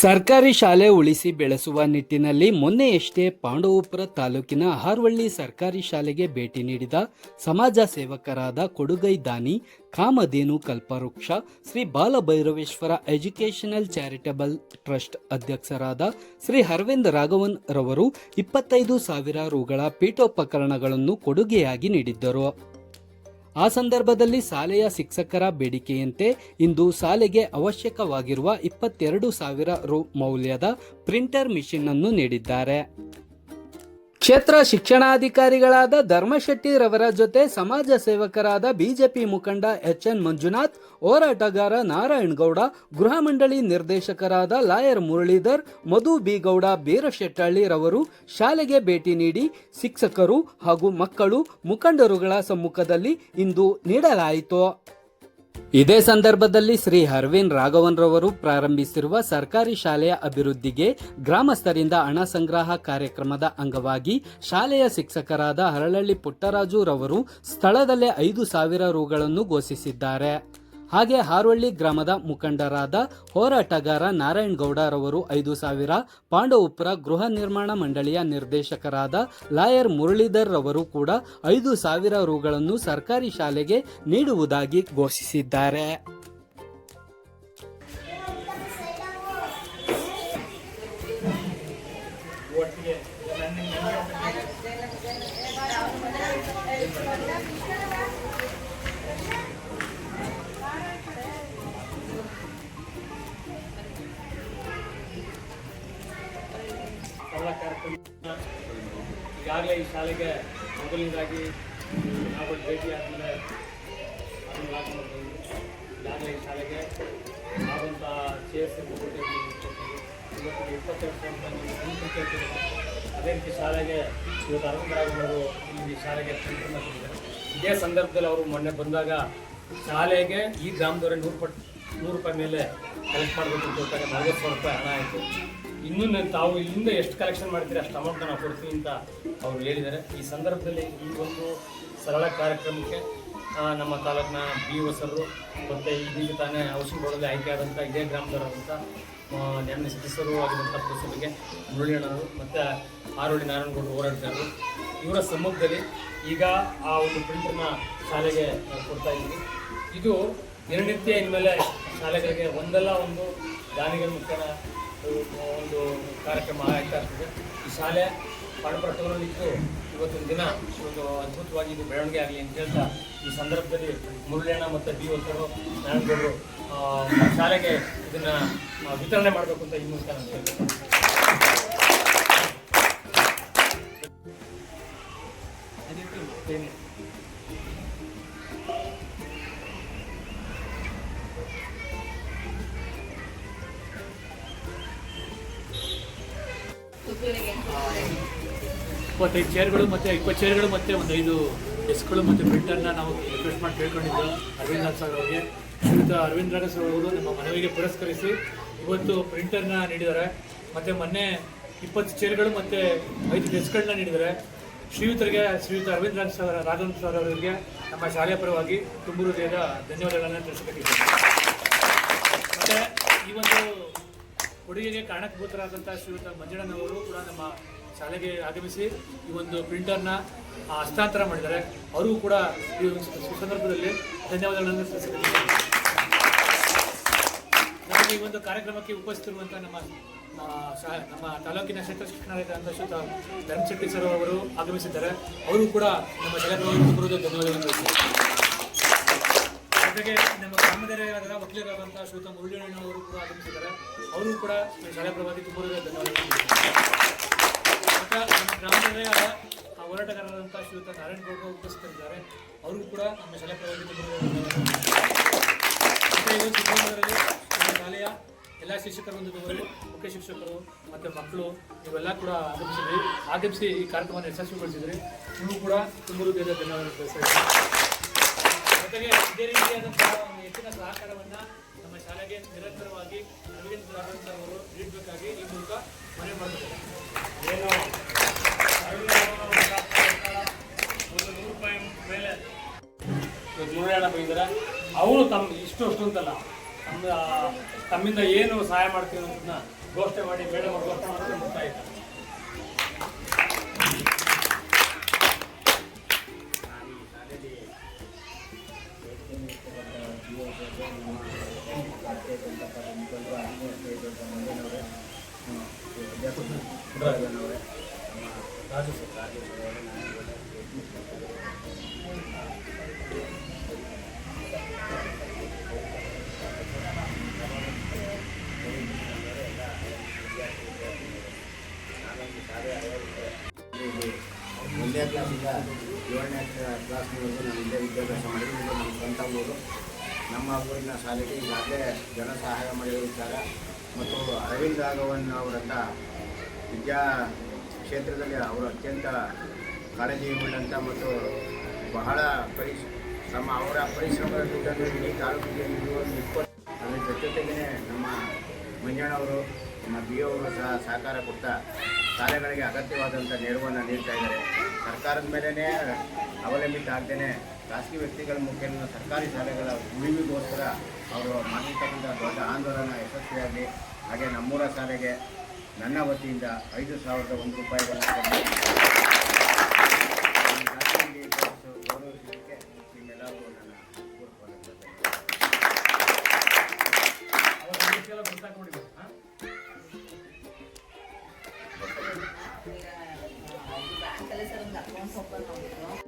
ಸರ್ಕಾರಿ ಶಾಲೆ ಉಳಿಸಿ ಬೆಳೆಸುವ ನಿಟ್ಟಿನಲ್ಲಿ ಮೊನ್ನೆಯಷ್ಟೇ ಪಾಂಡವಪುರ ತಾಲೂಕಿನ ಹಾರ್ವಳ್ಳಿ ಸರ್ಕಾರಿ ಶಾಲೆಗೆ ಭೇಟಿ ನೀಡಿದ ಸಮಾಜ ಸೇವಕರಾದ ಕೊಡುಗೈ ದಾನಿ ಕಾಮಧೇನು ಕಲ್ಪವೃಕ್ಷ ಶ್ರೀ ಬಾಲಭೈರವೇಶ್ವರ ಎಜುಕೇಷನಲ್ ಚಾರಿಟಬಲ್ ಟ್ರಸ್ಟ್ ಅಧ್ಯಕ್ಷರಾದ ಶ್ರೀ ಅರವಿಂದ್ ರಾಘವನ್ ರವರು 25,000 ರೂಗಳ ಪೀಠೋಪಕರಣಗಳನ್ನು ಕೊಡುಗೆಯಾಗಿ ನೀಡಿದ್ದರು. ಆ ಸಂದರ್ಭದಲ್ಲಿ ಶಾಲೆಯ ಶಿಕ್ಷಕರ ಬೇಡಿಕೆಯಂತೆ ಇಂದು ಶಾಲೆಗೆ ಅವಶ್ಯಕವಾಗಿರುವ 22,000 ರು ಮೌಲ್ಯದ ಪ್ರಿಂಟರ್ ಮಿಷಿನ್ ಅನ್ನು ನೀಡಿದ್ದಾರೆ. ಕ್ಷೇತ್ರ ಶಿಕ್ಷಣಾಧಿಕಾರಿಗಳಾದ ಧರ್ಮಶೆಟ್ಟಿ ರವರ ಜೊತೆ ಸಮಾಜ ಸೇವಕರಾದ ಬಿಜೆಪಿ ಮುಖಂಡ ಎಚ್.ಎನ್. ಮಂಜುನಾಥ್, ಹೋರಾಟಗಾರ ನಾರಾಯಣಗೌಡ, ಗೃಹ ಮಂಡಳಿ ನಿರ್ದೇಶಕರಾದ ಲಾಯರ್ ಮುರಳೀಧರ್, ಮಧು ಬಿ ಗೌಡ ಬೀರಶೆಟ್ಟಳ್ಳಿ ರವರು ಶಾಲೆಗೆ ಭೇಟಿ ನೀಡಿ ಶಿಕ್ಷಕರು ಹಾಗೂ ಮಕ್ಕಳು ಮುಖಂಡರುಗಳ ಸಮ್ಮುಖದಲ್ಲಿ ಇಂದು ನೀಡಲಾಯಿತು. ಇದೇ ಸಂದರ್ಭದಲ್ಲಿ ಶ್ರೀ ಅರವಿಂದ್ ರಾಘವನ್ ರವರು ಪ್ರಾರಂಭಿಸಿರುವ ಸರ್ಕಾರಿ ಶಾಲೆಯ ಅಭಿವೃದ್ಧಿಗೆ ಗ್ರಾಮಸ್ಥರಿಂದ ಹಣ ಸಂಗ್ರಹ ಕಾರ್ಯಕ್ರಮದ ಅಂಗವಾಗಿ ಶಾಲೆಯ ಶಿಕ್ಷಕರಾದ ಹರಳಳ್ಳಿ ಪುಟ್ಟರಾಜು ರವರು ಸ್ಥಳದಲ್ಲೇ 5,000 ರೂಗಳನ್ನು ಘೋಷಿಸಿದ್ದಾರೆ. ಹಾಗೆ ಹಾರ್ವಳ್ಳಿ ಗ್ರಾಮದ ಮುಖಂಡರಾದ ಹೋರಾಟಗಾರ ನಾರಾಯಣಗೌಡ ರವರು 5,000, ಪಾಂಡವಪುರ ಗೃಹ ನಿರ್ಮಾಣ ಮಂಡಳಿಯ ನಿರ್ದೇಶಕರಾದ ಲಾಯರ್ ಮುರಳೀಧರ್ ರವರು ಕೂಡ 5,000 ರೂಗಳನ್ನು ಸರ್ಕಾರಿ ಶಾಲೆಗೆ ನೀಡುವುದಾಗಿ ಘೋಷಿಸಿದ್ದಾರೆ. ಈಗಾಗಲೇ ಈ ಶಾಲೆಗೆ ಮೊದಲನೇದಾಗಿ ನಾವು ಭೇಟಿ ಆದಮೇಲೆ ಈಗಾಗಲೇ ಈ ಶಾಲೆಗೆ ಆದಂಥ ಚೇರ್ಸ್ ಇವತ್ತಿಗೆ 22,000 ಅದೇ ರೀತಿ ಶಾಲೆಗೆ ಇವತ್ತು ಅರವಿಂದ್ ರಾಘವರು ಈ ಶಾಲೆಗೆ ಪ್ರಿಂಟರ್ನ ಕೊಟ್ಟಿದ್ದಾರೆ. ಇದೇ ಸಂದರ್ಭದಲ್ಲಿ ಅವರು ಮೊನ್ನೆ ಬಂದಾಗ ಶಾಲೆಗೆ ಈ ಗ್ರಾಮದವರೇ 100 ರೂಪಾಯಿ ಮೇಲೆ ಕಲೆಕ್ಟ್ ಮಾಡಬೇಕು ಅಂತ ಹೇಳ್ತಾರೆ. 40,000 ರೂಪಾಯಿ ಹಣ ಆಯಿತು. ಇನ್ನೂ ತಾವು ಇಲ್ಲಿಂದ ಎಷ್ಟು ಕಲೆಕ್ಷನ್ ಮಾಡ್ತೀರಿ ಅಷ್ಟು ಅಮೌಂಟ್ ನಾವು ಕೊಡ್ತೀವಿ ಅಂತ ಅವರು ಹೇಳಿದ್ದಾರೆ. ಈ ಸಂದರ್ಭದಲ್ಲಿ ಈ ಒಂದು ಸರಳ ಕಾರ್ಯಕ್ರಮಕ್ಕೆ ನಮ್ಮ ತಾಲೂಕಿನ BO ಸರು ಮತ್ತು ಇದೀಗ ತಾನೇ ಔಷಧಿ ಬೋರ್ಡಲ್ಲಿ ಆಯ್ಕೆ ಆದಂಥ ಇದೇ ಗ್ರಾಮದವರಾದಂಥ ನ್ಯಾಮಿನ ಸದಸ್ಯರು ಆಗಿರುವಂಥ ಪುರುಷರಿಗೆ ಮುರಳಿಯಣ್ಣವರು ಮತ್ತು ಹಾರ್ವಳ್ಳಿ ನಾರಾಯಣಗೌಡರು ಹೋರಾಡ್ತಾರು ಇವರ ಸಮ್ಮುಖದಲ್ಲಿ ಈಗ ಆ ಒಂದು ಪ್ರಿಂಟರ್ನ ಶಾಲೆಗೆ ಕೊಡ್ತಾ ಇದ್ದೀವಿ. ಇದು ದಿನನಿತ್ಯ ಇನ್ಮೇಲೆ ಶಾಲೆಗಳಿಗೆ ಒಂದಲ್ಲ ಒಂದು ದಾನಿಗಳ ಮುಖೇನ ಒಂದು ಕಾರ್ಯಕ್ರಮ ಆಗ್ತಾ ಇರ್ತದೆ. ಈ ಶಾಲೆ ಪಾಂಡವಪುರದಲ್ಲಿದ್ದು ಇವತ್ತಿನ ದಿನ ಒಂದು ಅದ್ಭುತವಾಗಿ ಇದು ಬೆಳವಣಿಗೆ ಆಗಲಿ ಅಂತ ಹೇಳ್ತಾ ಈ ಸಂದರ್ಭದಲ್ಲಿ ಮುರಳಿಯಣ್ಣ ಮತ್ತು BO ಸರು ನಾರಾಯಣಗೌಡರು ಶಾಲೆಗೆ ಇದನ್ನು ವಿತರಣೆ ಮಾಡಬೇಕು ಅಂತ ಈ ಮೂಲಕ ನಾನು ಹೇಳ್ತೇನೆ. ಇಪ್ಪತ್ತೈದು ಚೇರ್ಗಳು ಮತ್ತು 20 ಚೇರ್ಗಳು ಮತ್ತು ಒಂದು 5 ಡೆಸ್ಕ್ಗಳು ಮತ್ತು ಪ್ರಿಂಟರ್ನ ನಾವು ರಿಕ್ವೆಸ್ಟ್ ಮಾಡಿ ಕೇಳ್ಕೊಂಡಿದ್ದು ಅರವಿಂದ್ ರಾಘವ್ ಸರ್ ಅವರಿಗೆ. ಶ್ರೀಯುತ ಅರವಿಂದ್ ರಾಘವ್ ಸರ್ ಅವರು ನಮ್ಮ ಮನವಿಗೆ ಪುರಸ್ಕರಿಸಿ ಇವತ್ತು ಪ್ರಿಂಟರ್ನ ನೀಡಿದ್ದಾರೆ. ಮತ್ತು ಮೊನ್ನೆ 20 ಚೇರ್ಗಳು ಮತ್ತು 5 ಡೆಸ್ಕ್ಗಳನ್ನ ನೀಡಿದ್ದಾರೆ. ಶ್ರೀಯುತ ಅರವಿಂದ್ ರಾಘವ್ ಸರ್ ಅವರಿಗೆ ನಮ್ಮ ಶಾಲೆಯ ಪರವಾಗಿ ತುಂಬ ಹೃದಯದ ಧನ್ಯವಾದಗಳನ್ನು ತಿಳಿಸಬೇಕಿದೆ. ಮತ್ತು ಈ ಒಂದು ಕೊಡುಗೆಗೆ ಕಾರಣಭೂತರಾದಂಥ ಶ್ರೀಯುತ ಮಂಜಣ್ಣನವರು ಕೂಡ ನಮ್ಮ ಶಾಲೆಗೆ ಆಗಮಿಸಿ ಈ ಒಂದು ಪ್ರಿಂಟರ್ನ ಹಸ್ತಾಂತರ ಮಾಡಿದ್ದಾರೆ. ಅವರಿಗೂ ಕೂಡ ಈ ಸಂದರ್ಭದಲ್ಲಿ ಧನ್ಯವಾದಗಳನ್ನು ತಿಳಿಸಬೇಕಿದೆ. ನಮಗೆ ಈ ಒಂದು ಕಾರ್ಯಕ್ರಮಕ್ಕೆ ಉಪಸ್ಥಿತಿರುವಂಥ ನಮ್ಮ ತಾಲೂಕಿನ ಕ್ಷೇತ್ರ ಶಿಕ್ಷಣಾಧಿಕಾರಿ ಶ್ರೀಯುತ ಧರ್ಮಶೆಟ್ಟಿ ಸರ್ ಅವರು ಆಗಮಿಸಿದ್ದಾರೆ. ಅವರು ಕೂಡ ನಮ್ಮ ಶಾಲೆ ಪರವಾಗಿ ಧನ್ಯವಾದಗಳನ್ನು ತಿಳಿಸಿದ್ದಾರೆ. ಜೊತೆಗೆ ನಮ್ಮ ಗ್ರಾಮದ ವಕೀಲರಾದಂಥ ಶ್ರೀಯುತ ಮುರಳಿಯಣ್ಣವರು ಕೂಡ ಆಗಮಿಸಿದ್ದಾರೆ. ಅವರು ಕೂಡ ಶಾಲೆ ಪರವಾಗಿ ತುಂಬ ಧನ್ಯವಾದಗಳು. ಮತ್ತು ನಮ್ಮ ಗ್ರಾಮದಲ್ಲೇ ಹೋರಾಟಗಾರರಾದಂಥ ಶ್ರೀಯುತ ನಾರಾಯಣಗೌಡರು ಉಪಸ್ಥಿತರಿದ್ದಾರೆ. ಅವರು ಕೂಡ ನಮ್ಮ ಶಾಲೆ ಪರವಾಗಿ ತುಂಬ ಧನ್ಯವಾದಗಳು. ಮತ್ತು ಇವತ್ತು ಚಿತ್ರದುರ್ಗದಲ್ಲಿ ನಮ್ಮ ಶಾಲೆಯ ಎಲ್ಲ ಶಿಕ್ಷಕರೊಂದಿಗೆ ಮುಖ್ಯ ಶಿಕ್ಷಕರು ಮತ್ತು ಮಕ್ಕಳು ಇವೆಲ್ಲ ಕೂಡ ಆಗಮಿಸಿ ಈ ಕಾರ್ಯಕ್ರಮವನ್ನು ಯಶಸ್ವಿಗೊಳಿಸಿದ್ರಿ. ನೀವು ಕೂಡ ತುಂಬ ಹೃದಯದ ಧನ್ಯವಾದಗಳು ತಿಳಿಸಿದ್ದೀರಿ. ಜೊತೆಗೆ ಇದೇ ರೀತಿಯಾದಂತಹ ಒಂದು ಹೆಚ್ಚಿನ ಸಹಕಾರವನ್ನು ನಮ್ಮ ಶಾಲೆಗೆ ನಿರಂತರವಾಗಿ ಅರವಿಂದ್ ರಾಘವ್ ಅವರು ನೀಡಬೇಕಾಗಿ ಈ ಮೂಲಕ ಮನವಿ ಮಾಡುತ್ತಾರೆ. ಏನು ಒಂದು 100 ರೂಪಾಯಿ ಮೇಲೆ ಮುರಳಿಯಣ್ಣ ಬಂದಿದ್ದಾರೆ. ಅವರು ತಮ್ಮ ಅಷ್ಟು ಅಂತಲ್ಲ ತಮ್ಮಿಂದ ಏನು ಸಹಾಯ ಮಾಡ್ತೀವಿ ಅನ್ನೋದನ್ನ ಘೋಷಣೆ ಮಾಡಿ ಮೇಡಮ್ ಅವರು ಘೋಷಣೆ ಮಾಡೋದು ಮುಕ್ತಾಯ. ರಾಜು ಸರ್ ಒಂದನೇ ಕ್ಲಾಸಿಂದ 7ನೇ ಕ್ಲಾಸ್ನವರೆಗೂ ನಾನು ಇಲ್ಲೇ ವಿದ್ಯಾಭ್ಯಾಸ ಮಾಡಿದ್ದು. ಇದು ನಮ್ಮ ಸ್ವಂತ ಊರು. ನಮ್ಮ ಊರಿನ ಶಾಲೆಗೆ ಈಗಾಗಲೇ ಜನ ಸಹಾಯ ಮಾಡಿರೋ ವಿಚಾರ ಮತ್ತು ಅರವಿಂದ್ ರಾಘವನ್ ಅವರಂಥ ವಿದ್ಯಾ ಕ್ಷೇತ್ರದಲ್ಲಿ ಅವರು ಅತ್ಯಂತ ಕಾಳಜಿ ಉಳ್ಳಂಥ ಮತ್ತು ಬಹಳ ಅವರ ಪರಿಶ್ರಮದ ದುಡ್ಡನ್ನು ಇಡೀ ತಾಲೂಕಿಗೆ ನೀಡುವ 20 ಅದರ ಜೊತೆಗೇ ನಮ್ಮ ಮಂಜಣ್ಣವರು ನಮ್ಮ ಬಿ ಅವರು ಸಹ ಸಹಕಾರ ಕೊಡ್ತಾ ಶಾಲೆಗಳಿಗೆ ಅಗತ್ಯವಾದಂಥ ನೆರವನ್ನು ನೀಡ್ತಾ ಇದ್ದಾರೆ. ಸರ್ಕಾರದ ಮೇಲೇ ಅವಲಂಬಿತ ಆಗದೇ ಖಾಸಗಿ ವ್ಯಕ್ತಿಗಳ ಮುಖೇನ ಸರ್ಕಾರಿ ಶಾಲೆಗಳ ಉಳಿವಿಗೋಸ್ಕರ ಅವರು ಮಾಡಿರ್ತಕ್ಕಂಥ ದೊಡ್ಡ ಆಂದೋಲನ ಯಶಸ್ವಿಯಾಗಲಿ. ಹಾಗೆ ನಮ್ಮೂರ ಶಾಲೆಗೆ ನನ್ನ ವತಿಯಿಂದ 5,001 ರೂಪಾಯಿಗಳನ್ನು ಗೌರವಿಸಲಿಕ್ಕೆ ನಿಮ್ಮೆಲ್ಲರಿಗೂ ನನ್ನ ಬ್ಯಾಂಕಲ್ಲಿ ಸರ್ ಒಂದು ಅಕೌಂಟ್ ಓಪನ್ ಮಾಡಿದ್ರು.